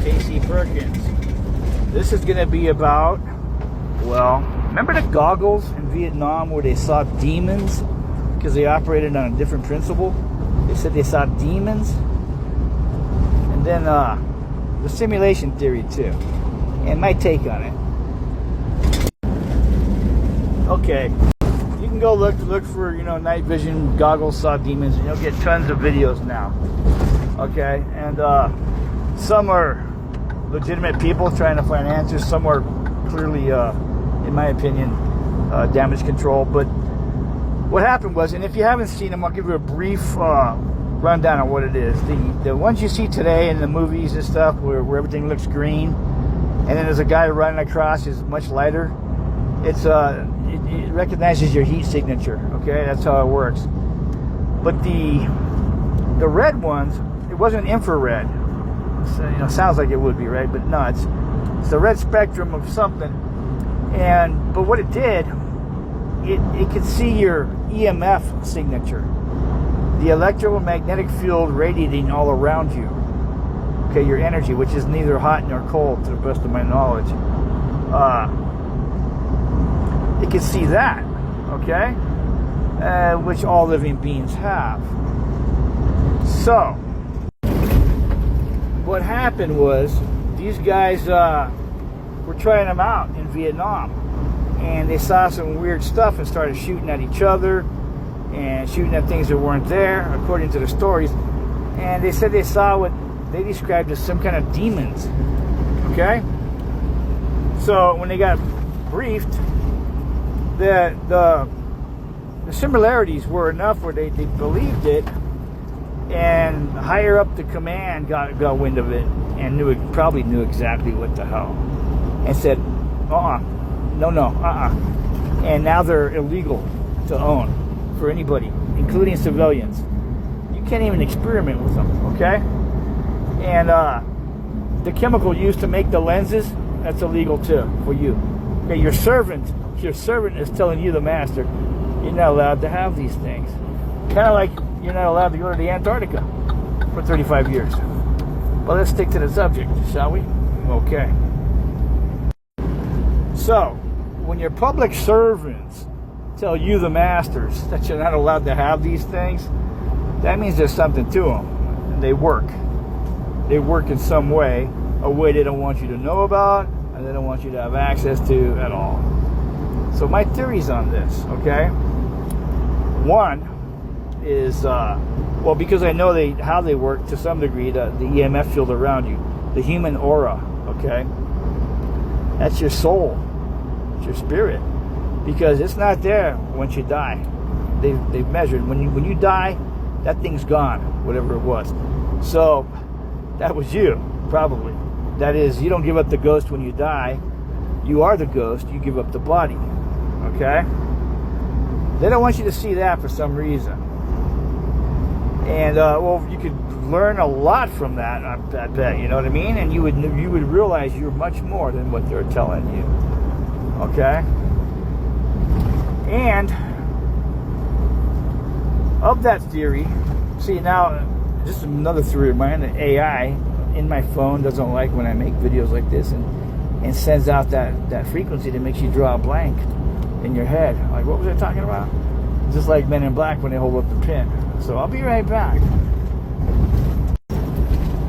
Casey Perkins. This is going to be about, well, remember the goggles in Vietnam where they saw demons because they operated on a different principle? They said they saw demons. And then the simulation theory too, and my take on it. Okay, you can go look for, you know, night vision goggles saw demons, and you'll get tons of videos now. Okay, and some are legitimate people trying to find answers. Some are clearly, in my opinion, damage control. But what happened was, and if you haven't seen them, I'll give you a brief rundown on what it is. The ones you see today in the movies and stuff where everything looks green and then there's a guy running across is much lighter. It's it recognizes your heat signature. Okay, that's how it works. But the red ones, it wasn't infrared. So, you know, sounds like it would be, right? But no, it's the red spectrum of something. But what it did, it could see your EMF signature, the electromagnetic field radiating all around you. Okay, your energy, which is neither hot nor cold, to the best of my knowledge. It can see that, okay, which all living beings have. So, what happened was these guys were trying them out in Vietnam, and they saw some weird stuff and started shooting at each other and shooting at things that weren't there, according to the stories. And they said they saw what they described as some kind of demons. Okay? So when they got briefed, the similarities were enough where they believed it, and higher up the command got wind of it and probably knew exactly what the hell, and said, and now they're illegal to own for anybody, including civilians. You can't even experiment with them, okay? And the chemical used to make the lenses, that's illegal too for you. Okay, your servant is telling you, the master, you're not allowed to have these things. Kind of like you're not allowed to go to the Antarctica for 35 years. But let's stick to the subject, shall we? Okay. So, when your public servants tell you, the masters, that you're not allowed to have these things, that means there's something to them. And they work. They work in some way, a way they don't want you to know about, and they don't want you to have access to at all. So my theories on this, okay? One is, well, because I know how they work to some degree, the EMF field around you, the human aura, okay? That's your soul, it's your spirit, because it's not there once you die. They've measured when you die, that thing's gone, whatever it was. So that was you, probably. That is, you don't give up the ghost when you die. You are the ghost. You give up the body. Okay? They don't want you to see that for some reason. And well, you could learn a lot from that, I bet. You know what I mean? And you would realize you're much more than what they're telling you. Okay? And of that theory, see now, just another theory of mine, that AI in my phone doesn't like when I make videos like this and sends out that frequency that makes you draw a blank in your head. Like, what was I talking about? Just like Men in Black when they hold up the pin. So I'll be right back.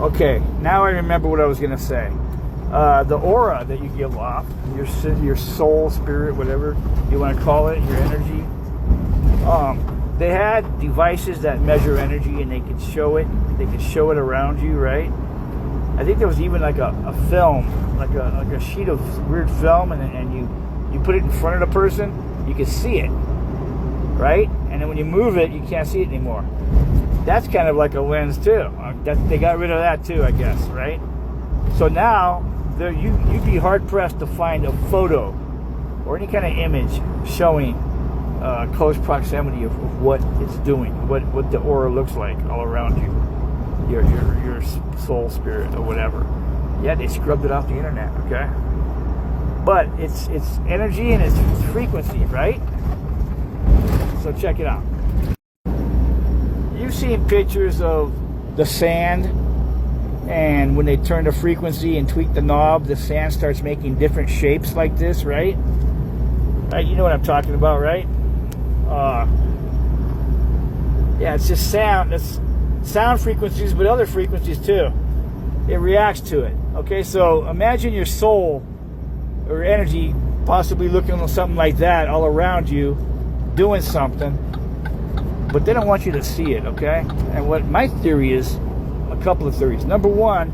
Okay, now I remember what I was going to say. The aura that you give off, your soul, spirit, whatever you want to call it, your energy. They had devices that measure energy, and they could show it. They could show it around you, right? I think there was even like a film, like a sheet of weird film, and you put it in front of the person, you can see it, right? And then when you move it, you can't see it anymore. That's kind of like a lens too. They got rid of that too, I guess, right? So now you'd be hard pressed to find a photo or any kind of image showing close proximity of what it's doing, what the aura looks like all around you, your soul, spirit, or whatever. Yeah, they scrubbed it off the internet, okay? But it's energy and it's frequency, right? So check it out. You've seen pictures of the sand And when they turn the frequency and tweak the knob, the sand starts making different shapes like this, right? Right, you know what I'm talking about, right? Yeah, it's just sound. It's sound frequencies, but other frequencies too. It reacts to it. Okay, so imagine your soul or energy possibly looking at something like that all around you, doing something, but they don't want you to see it, okay? And what my theory is, a couple of theories. Number one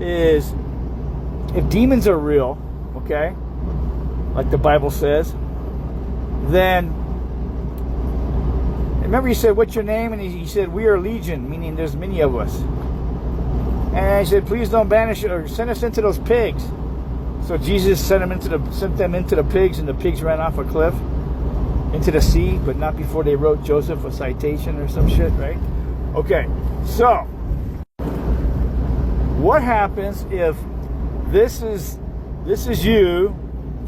is, if demons are real, okay, like the Bible says, then, remember he said, what's your name? And he said, we are legion, meaning there's many of us. And he said, please don't banish or send us into those pigs. So Jesus sent them into the pigs, and the pigs ran off a cliff into the sea, but not before they wrote Joseph a citation or some shit, right? Okay, so what happens if this is you,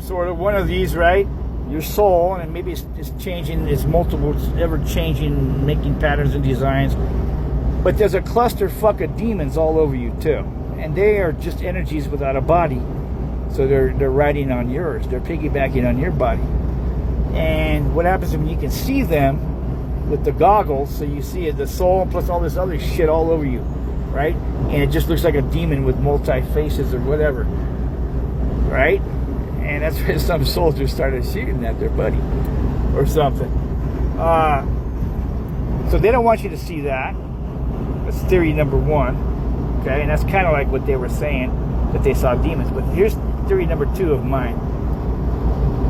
sort of one of these, right? Your soul, and maybe it's changing, it's multiple, it's ever changing, making patterns and designs. But there's a clusterfuck of demons all over you too, and they are just energies without a body. So they're riding on yours. They're piggybacking on your body. And what happens when you can see them with the goggles? So you see the soul plus all this other shit all over you, right? And it just looks like a demon with multi faces or whatever, right? And that's where some soldiers started shooting at their buddy or something. So they don't want you to see that. That's theory number one. Okay, and that's kind of like what they were saying, that they saw demons. But here's theory number two of mine.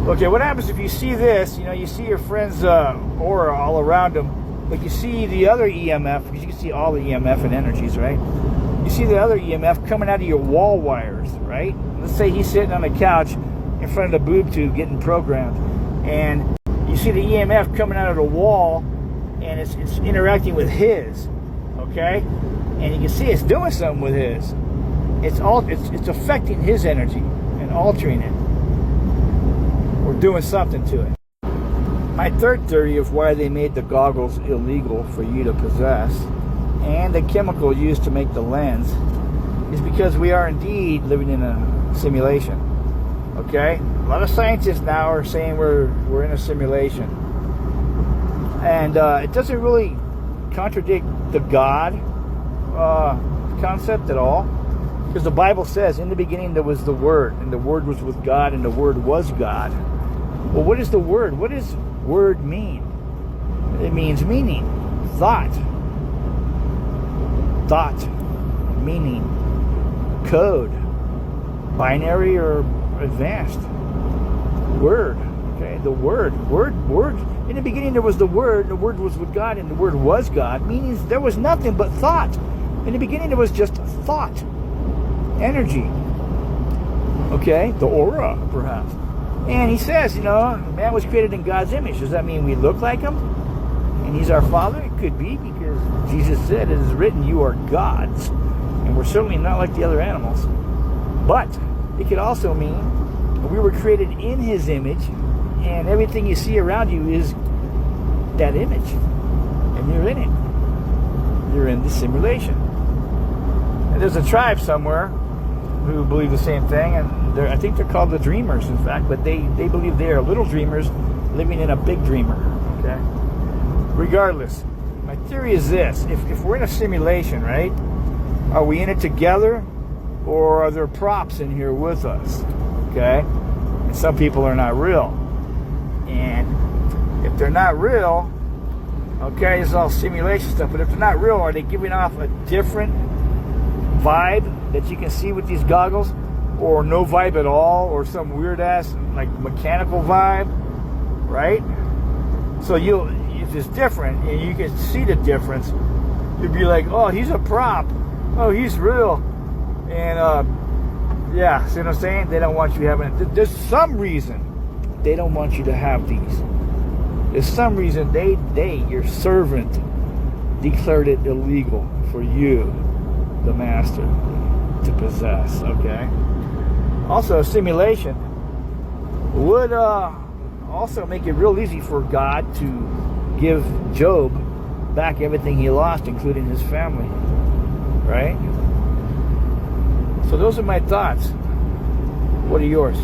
Okay, what happens if you see this? You know, you see your friend's aura all around them, but you see the other EMF, because you can see all the EMF and energies, right? You see the other EMF coming out of your wall wires, right? Let's say he's sitting on the couch in front of the boob tube getting programmed, and you see the EMF coming out of the wall, and it's interacting with his, okay? And you can see it's doing something with his. It's affecting his energy and altering it, or doing something to it. My third theory of why they made the goggles illegal for you to possess, and the chemical used to make the lens, is because we are indeed living in a simulation. Okay? A lot of scientists now are saying we're in a simulation. And it doesn't really contradict the God concept at all. Because the Bible says, in the beginning there was the Word, and the Word was with God, and the Word was God. Well, what is the Word? What does word mean? It means meaning, thought, meaning, code, binary or advanced, word. Okay, the word. In the beginning there was the Word, and the Word was with God, and the Word was God, meaning there was nothing but thought. In the beginning there was just thought, energy. Okay, the aura, perhaps. And he says, you know, man was created in God's image. Does that mean we look like him? And he's our Father? It could be, because Jesus said, it is written, you are gods. And we're certainly not like the other animals. But it could also mean we were created in his image, and everything you see around you is that image. And you're in it. You're in the simulation. And there's a tribe somewhere who believe the same thing, and I think they're called the Dreamers, in fact, but they believe they are little dreamers living in a big dreamer. Okay. Regardless, my theory is this: if we're in a simulation, right? Are we in it together, or are there props in here with us? Okay. And some people are not real, and if they're not real, okay, it's all simulation stuff. But if they're not real, are they giving off a different vibe that you can see with these goggles, or no vibe at all, or some weird ass like mechanical vibe, right? So if it's different and you can see the difference, you'd be like, oh, he's a prop, oh, he's real. And yeah, see what I'm saying? They don't want you having it. There's some reason they don't want you to have these. There's some reason your servant declared it illegal for you, the master, to possess. Okay. Also, simulation would also make it real easy for God to give Job back everything he lost, including his family, right? So those are my thoughts. What are yours?